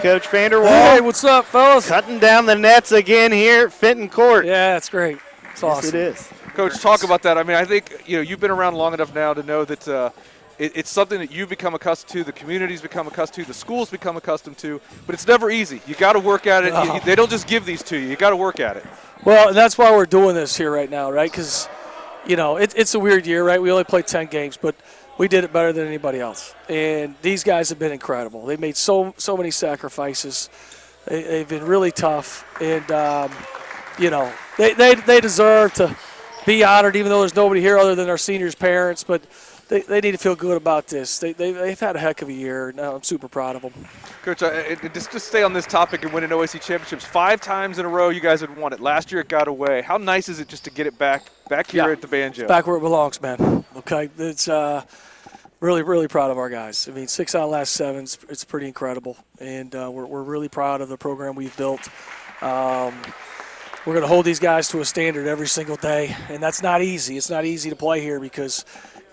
Coach VanderWal. Hey, what's up, fellas? Cutting down the nets again here at Fenton Court. Yeah, it's great. It's awesome. Yes, it is. Coach, talk about that. I mean, I think you've been around long enough now to know that it's something that you've become accustomed to, the community's become accustomed to, the school's become accustomed to, but it's never easy. You got to work at it. No. They don't just give these to you. You got to work at it. Well, that's why we're doing this here right now, right? Because, it's a weird year, right? We only played 10 games, but we did it better than anybody else. And these guys have been incredible. They made so many sacrifices. They've been really tough. And, they deserve to be honored, even though there's nobody here other than our seniors' parents. But they need to feel good about this. They've had a heck of a year, and I'm super proud of them. Coach, just stay on this topic and win an OAC championships. 5 times in a row you guys had won it. Last year it got away. How nice is it just to get it back here at the Banjo? Back where it belongs, man. Okay, it's really, really proud of our guys. I mean, 6 out of the last 7, it's pretty incredible. And we're really proud of the program we've built. We're going to hold these guys to a standard every single day, and that's not easy. It's not easy to play here because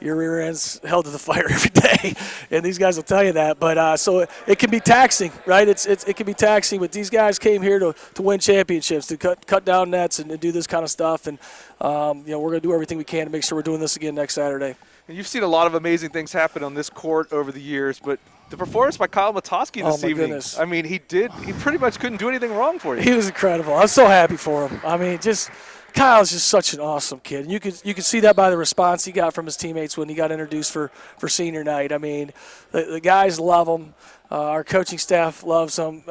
your rear end's held to the fire every day, and these guys will tell you that. But so it can be taxing, right? It can be taxing, but these guys came here to win championships, to cut down nets and do this kind of stuff. And we're going to do everything we can to make sure we're doing this again next Saturday. And you've seen a lot of amazing things happen on this court over the years, but the performance by Kyle Matoszkia this evening, goodness. I mean, he pretty much couldn't do anything wrong for you. He was incredible. I was so happy for him. I mean, Kyle's just such an awesome kid. And you could see that by the response he got from his teammates when he got introduced for senior night. I mean, the guys love him. Our coaching staff loves him.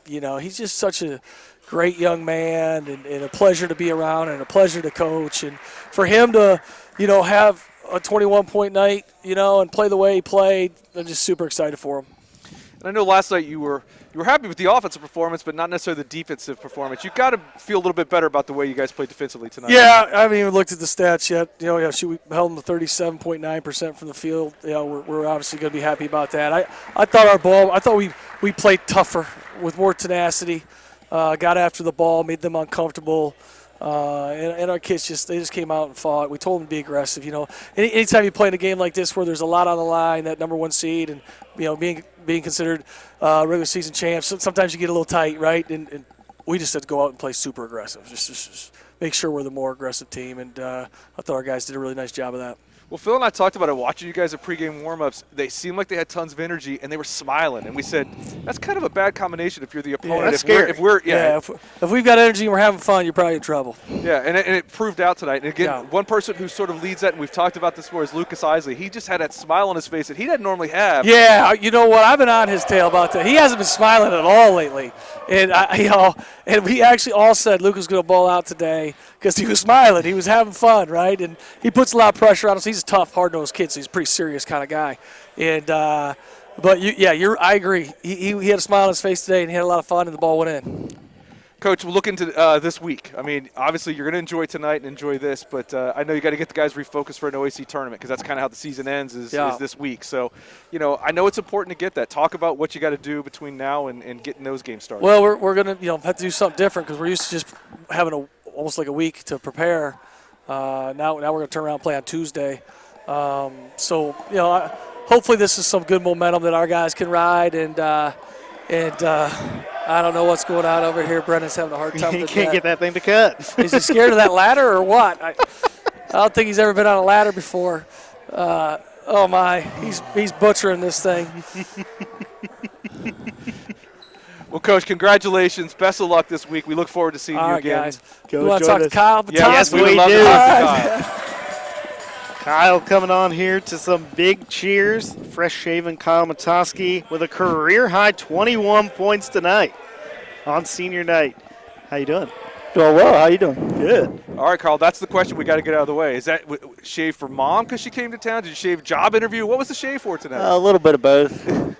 He's just such a great young man and a pleasure to be around and a pleasure to coach. And for him to, have a 21-point night, and play the way he played, I'm just super excited for him. And I know last night you were happy with the offensive performance, but not necessarily the defensive performance. You've got to feel a little bit better about the way you guys played defensively tonight. Yeah, I haven't even looked at the stats yet. We held them to 37.9% from the field. We're obviously going to be happy about that. I thought we played tougher with more tenacity, got after the ball, made them uncomfortable. And our kids just came out and fought. We told them to be aggressive. Anytime you play in a game like this where there's a lot on the line, that number 1 seed, and being considered regular season champs, sometimes you get a little tight, right? And we just had to go out and play super aggressive. Just make sure we're the more aggressive team. And I thought our guys did a really nice job of that. Well, Phil and I talked about it, watching you guys at pregame warm-ups. They seemed like they had tons of energy, and they were smiling. And we said, that's kind of a bad combination if you're the opponent. Yeah, that's scary. If we've got energy and we're having fun, you're probably in trouble. Yeah, and it proved out tonight. And again, one person who sort of leads that, and we've talked about this before, is Lucas Isley. He just had that smile on his face that he doesn't normally have. Yeah, you know what? I've been on his tail about that. He hasn't been smiling at all lately. And and we actually all said Lucas was going to ball out today because he was smiling. He was having fun, right? And he puts a lot of pressure on us. He's a tough, hard-nosed kid, so he's a pretty serious kind of guy. And I agree. He had a smile on his face today, and he had a lot of fun, and the ball went in. Coach, we'll look into this week. I mean, obviously you're going to enjoy tonight and enjoy this, but I know you got to get the guys refocused for an OAC tournament because that's kind of how the season ends is this week. So, I know it's important to get that. Talk about what you got to do between now and getting those games started. Well, we're going to have to do something different because we're used to just having almost like a week to prepare. Now we're going to turn around and play on Tuesday. Hopefully this is some good momentum that our guys can ride and I don't know what's going on over here. Brendan's having a hard time. He can't get that thing to cut. Is he scared of that ladder or what? I don't think he's ever been on a ladder before. Oh my, he's butchering this thing. Well, Coach, congratulations. Best of luck this week. We look forward to seeing you again. Guys. You want to talk to Kyle Matoszkia? Yes, we would love do. to talk to Kyle. Kyle coming on here to some big cheers. Fresh-shaven Kyle Matoski with a career-high 21 points tonight on senior night. How you doing? Doing well. How you doing? Good. All right, Carl, that's the question we got to get out of the way. Is that shave for Mom because she came to town? Did you shave job interview? What was the shave for tonight? A little bit of both.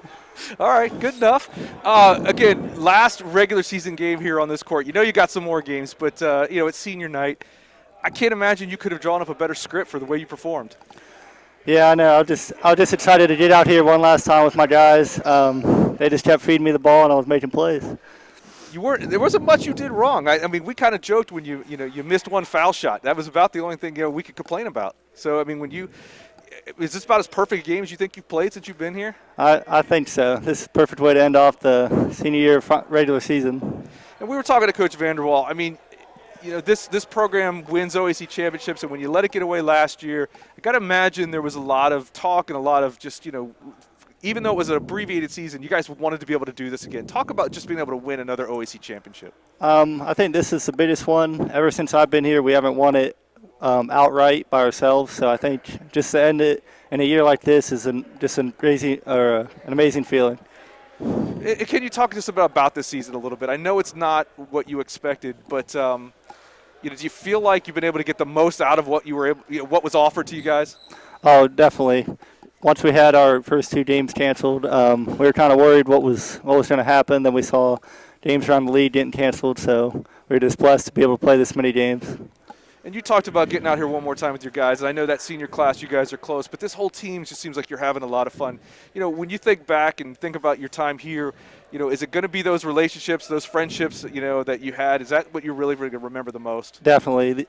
All right, good enough. Again, last regular season game here on this court. You got some more games, but, it's senior night. I can't imagine you could have drawn up a better script for the way you performed. Yeah, I know. I was just excited to get out here one last time with my guys. They just kept feeding me the ball, and I was making plays. There wasn't much you did wrong. I mean, we kind of joked when you missed one foul shot. That was about the only thing we could complain about. So I mean, when you is this about as perfect a game as you think you've played since you've been here? I think so. This is a perfect way to end off the senior year regular season. And we were talking to Coach VanderWal. I mean, this program wins OAC championships, and when you let it get away last year, I got to imagine there was a lot of talk and a lot of just, even though it was an abbreviated season, you guys wanted to be able to do this again. Talk about just being able to win another OAC championship. I think this is the biggest one. Ever since I've been here, we haven't won it outright by ourselves. So I think just to end it in a year like this is an amazing feeling. Can you talk to us about this season a little bit? I know it's not what you expected, but do you feel like you've been able to get the most out of what what was offered to you guys? Oh, definitely. Once we had our first 2 games canceled, we were kind of worried what was going to happen. Then we saw games around the league getting canceled, so we were just blessed to be able to play this many games. And you talked about getting out here one more time with your guys, and I know that senior class, you guys are close, but this whole team just seems like you're having a lot of fun. When you think back and think about your time here, is it going to be those relationships, those friendships, that you had? Is that what you're really going to remember the most? Definitely.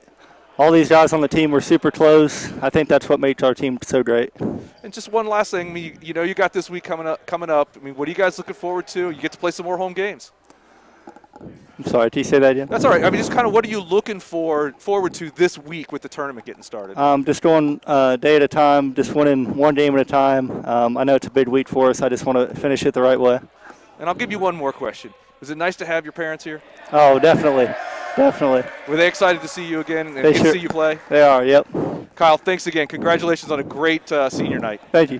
All these guys on the team were super close. I think that's what makes our team so great. And just one last thing, you got this week coming up. I mean, what are you guys looking forward to? You get to play some more home games. I'm sorry, can you say that again? That's all right. I mean, just kind of what are you looking forward to this week with the tournament getting started? Just going day at a time, just winning one game at a time. I know it's a big week for us. I just want to finish it the right way. And I'll give you one more question. Was it nice to have your parents here? Oh, definitely. Definitely. Were they excited to see you again and get to see you play? They are, yep. Kyle, thanks again. Congratulations on a great senior night. Thank you.